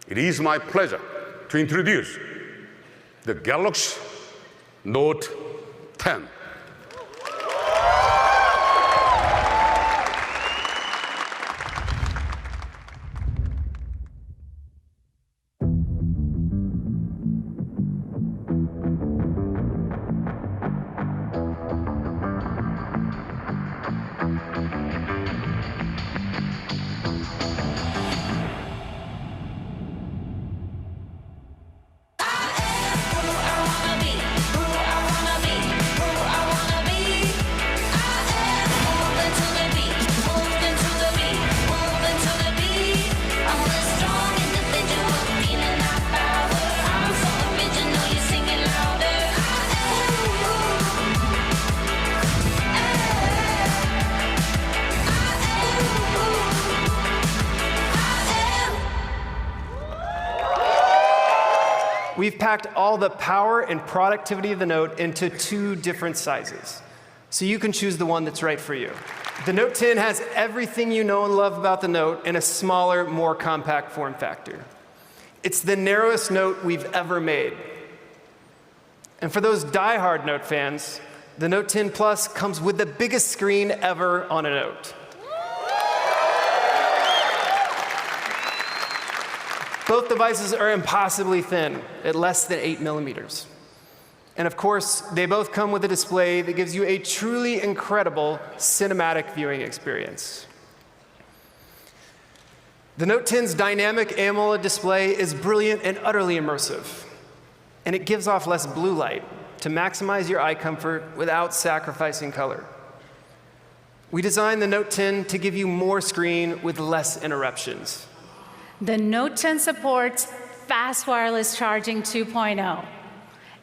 it is my pleasure to introduce the Galaxy Note 10. We've packed all the power and productivity of the Note into 2 different sizes, so you can choose the one that's right for you. The Note 10 has everything you know and love about the Note in a smaller, more compact form factor. It's the narrowest Note we've ever made. And for those die-hard Note fans, the Note 10 Plus comes with the biggest screen ever on a Note. Both devices are impossibly thin, at less than 8 millimeters. And of course, they both come with a display that gives you a truly incredible cinematic viewing experience. The Note 10's dynamic AMOLED display is brilliant and utterly immersive. And it gives off less blue light to maximize your eye comfort without sacrificing color. We designed the Note 10 to give you more screen with less interruptions. The Note 10 supports fast wireless charging 2.0.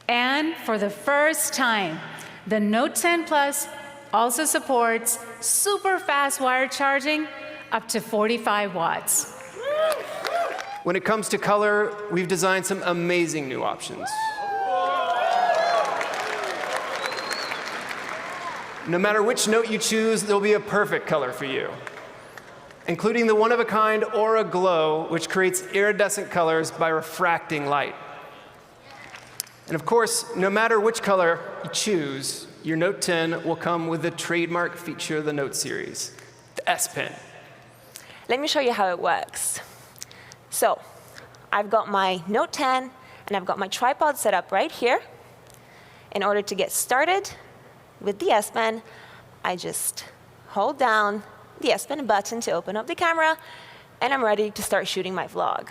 And for the first time, the Note 10 Plus also supports super fast wired charging up to 45 watts. When it comes to color, we've designed some amazing new options. No matter which Note you choose, there'll be a perfect color for you, including the one-of-a-kind Aura Glow, which creates iridescent colors by refracting light. And of course, no matter which color you choose, your Note 10 will come with the trademark feature of the Note series, the S Pen. Let me show you how it works. So, I've got my Note 10, and I've got my tripod set up right here. In order to get started with the S Pen, I just hold down the S Pen button to open up the camera, and I'm ready to start shooting my vlog.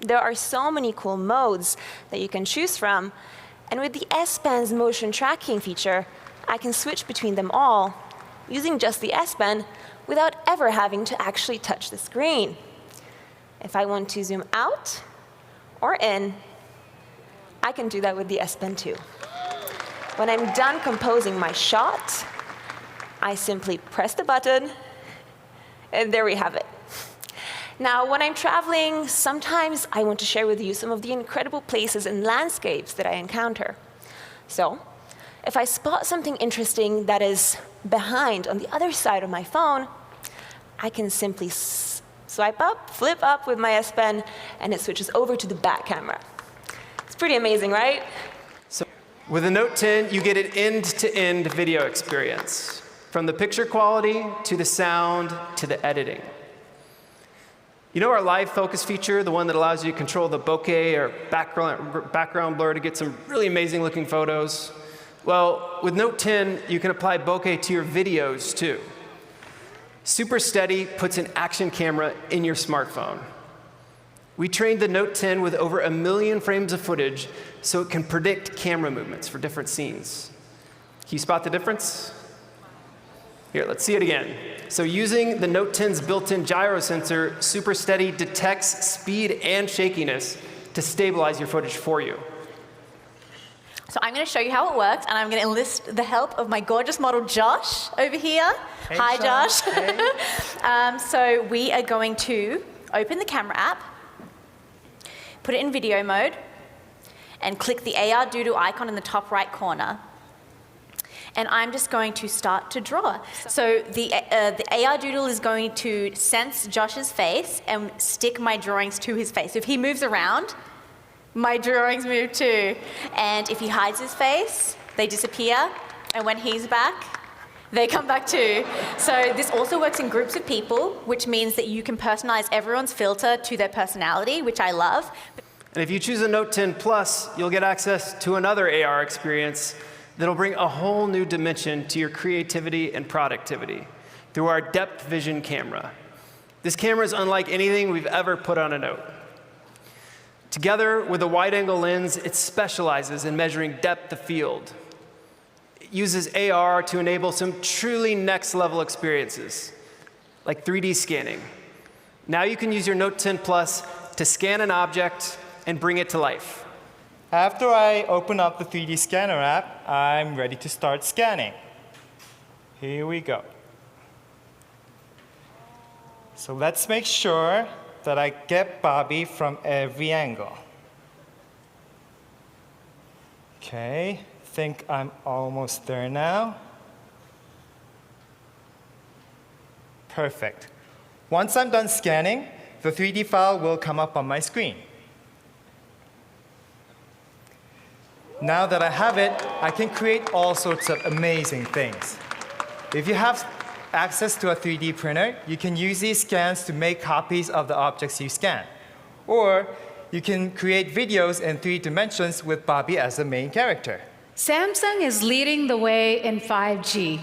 There are so many cool modes that you can choose from, and with the S Pen's motion tracking feature, I can switch between them all using just the S Pen without ever having to actually touch the screen. If I want to zoom out or in, I can do that with the S Pen too. When I'm done composing my shot, I simply press the button, and there we have it. Now, when I'm traveling, sometimes I want to share with you some of the incredible places and landscapes that I encounter. So, if I spot something interesting that is behind on the other side of my phone, I can simply swipe up, flip up with my S Pen, and it switches over to the back camera. It's pretty amazing, right? So, with the Note 10, you get an end-to-end video experience, from the picture quality to the sound to the editing. You know our live focus feature, the one that allows you to control the bokeh or background blur to get some really amazing looking photos? Well, with Note 10, you can apply bokeh to your videos too. Super Steady puts an action camera in your smartphone. We trained the Note 10 with over 1 million frames of footage so it can predict camera movements for different scenes. Can you spot the difference? Here, let's see it again. So using the Note 10's built-in gyro sensor, Super Steady detects speed and shakiness to stabilize your footage for you. So I'm going to show you how it works, and I'm going to enlist the help of my gorgeous model, Josh, over here. Hey, Hi, Sean. Josh. Hey. So we are going to open the camera app, put it in video mode, and click the AR Doodle icon in the top right corner. And I'm just going to start to draw. So the AR doodle is going to sense Josh's face and stick my drawings to his face. So if he moves around, my drawings move too. And if he hides his face, they disappear. And when he's back, they come back too. So this also works in groups of people, which means that you can personalize everyone's filter to their personality, which I love. And if you choose a Note 10 Plus, you'll get access to another AR experience that'll bring a whole new dimension to your creativity and productivity through our depth vision camera. This camera is unlike anything we've ever put on a Note. Together with a wide-angle lens, it specializes in measuring depth of field. It uses AR to enable some truly next-level experiences, like 3D scanning. Now you can use your Note 10 Plus to scan an object and bring it to life. After I open up the 3D scanner app, I'm ready to start scanning. Here we go. So let's make sure that I get Bobby from every angle. Okay, think I'm almost there now. Perfect. Once I'm done scanning, the 3D file will come up on my screen. Now that I have it, I can create all sorts of amazing things. If you have access to a 3D printer, you can use these scans to make copies of the objects you scan. Or you can create videos in 3 dimensions with Bobby as the main character. Samsung is leading the way in 5G.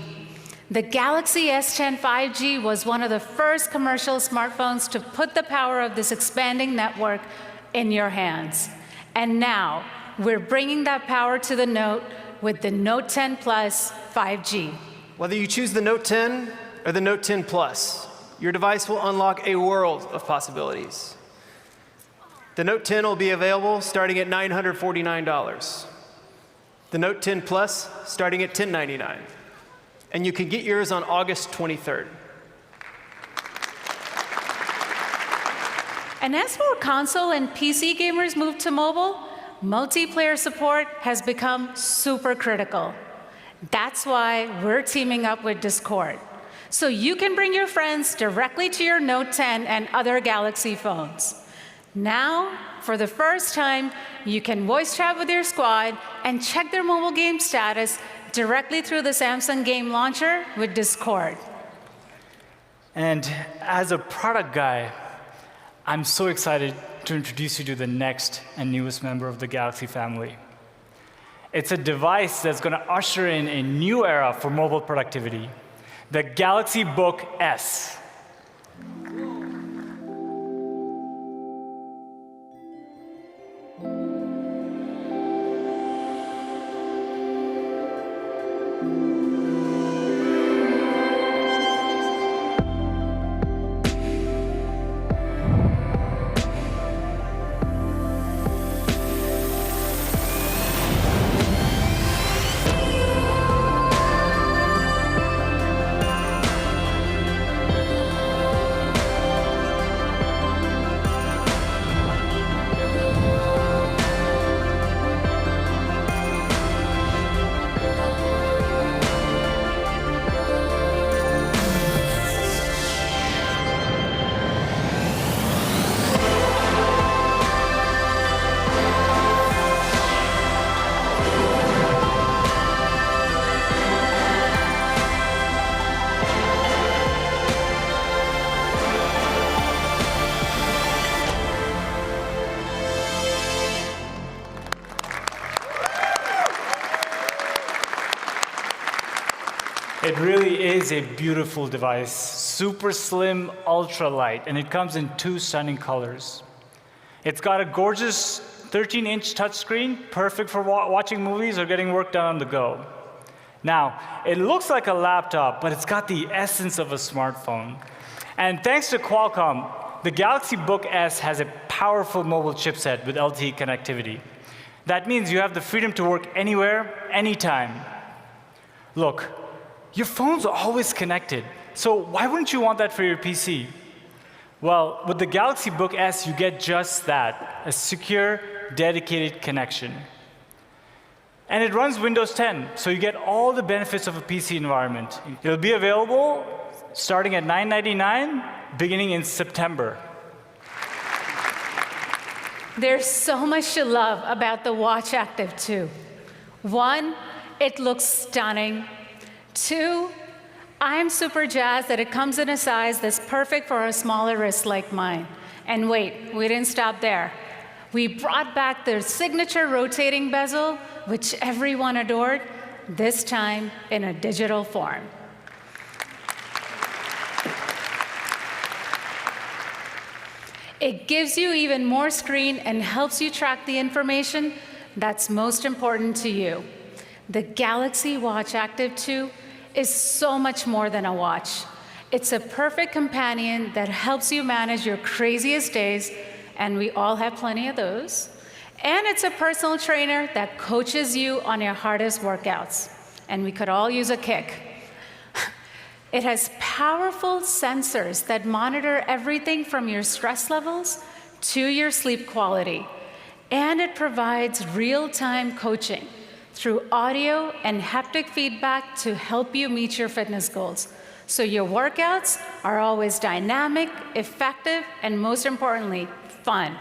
The Galaxy S10 5G was one of the first commercial smartphones to put the power of this expanding network in your hands. And now, we're bringing that power to the Note with the Note 10 Plus 5G. Whether you choose the Note 10 or the Note 10 Plus, your device will unlock a world of possibilities. The Note 10 will be available starting at $949. The Note 10 Plus starting at $1099. And you can get yours on August 23rd. And as more console and PC gamers move to mobile, multiplayer support has become super critical. That's why we're teaming up with Discord, so you can bring your friends directly to your Note 10 and other Galaxy phones. Now, for the first time, you can voice chat with your squad and check their mobile game status directly through the Samsung Game Launcher with Discord. And as a product guy, I'm so excited to introduce you to the next and newest member of the Galaxy family. It's a device that's going to usher in a new era for mobile productivity, the Galaxy Book S. It really is a beautiful device, super slim, ultra light, and it comes in 2 stunning colors. It's got a gorgeous 13-inch touchscreen, perfect for watching movies or getting work done on the go. Now, it looks like a laptop, but it's got the essence of a smartphone. And thanks to Qualcomm, the Galaxy Book S has a powerful mobile chipset with LTE connectivity. That means you have the freedom to work anywhere, anytime. Look, your phone's always connected, so why wouldn't you want that for your PC? Well, with the Galaxy Book S, you get just that, a secure, dedicated connection. And it runs Windows 10, so you get all the benefits of a PC environment. It'll be available starting at $9.99, beginning in September. There's so much to love about the Watch Active 2. 1, it looks stunning. 2, I'm super jazzed that it comes in a size that's perfect for a smaller wrist like mine. And wait, we didn't stop there. We brought back the signature rotating bezel, which everyone adored, this time in a digital form. It gives you even more screen and helps you track the information that's most important to you. The Galaxy Watch Active 2 is so much more than a watch. It's a perfect companion that helps you manage your craziest days, and we all have plenty of those. And it's a personal trainer that coaches you on your hardest workouts. And we could all use a kick. It has powerful sensors that monitor everything from your stress levels to your sleep quality. And it provides real-time coaching through audio and haptic feedback to help you meet your fitness goals. So your workouts are always dynamic, effective, and most importantly, fun.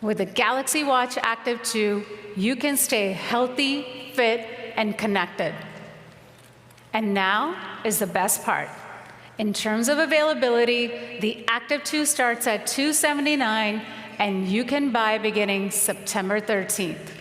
With the Galaxy Watch Active 2, you can stay healthy, fit, and connected. And now is the best part. In terms of availability, the Active 2 starts at $279, and you can buy beginning September 13th.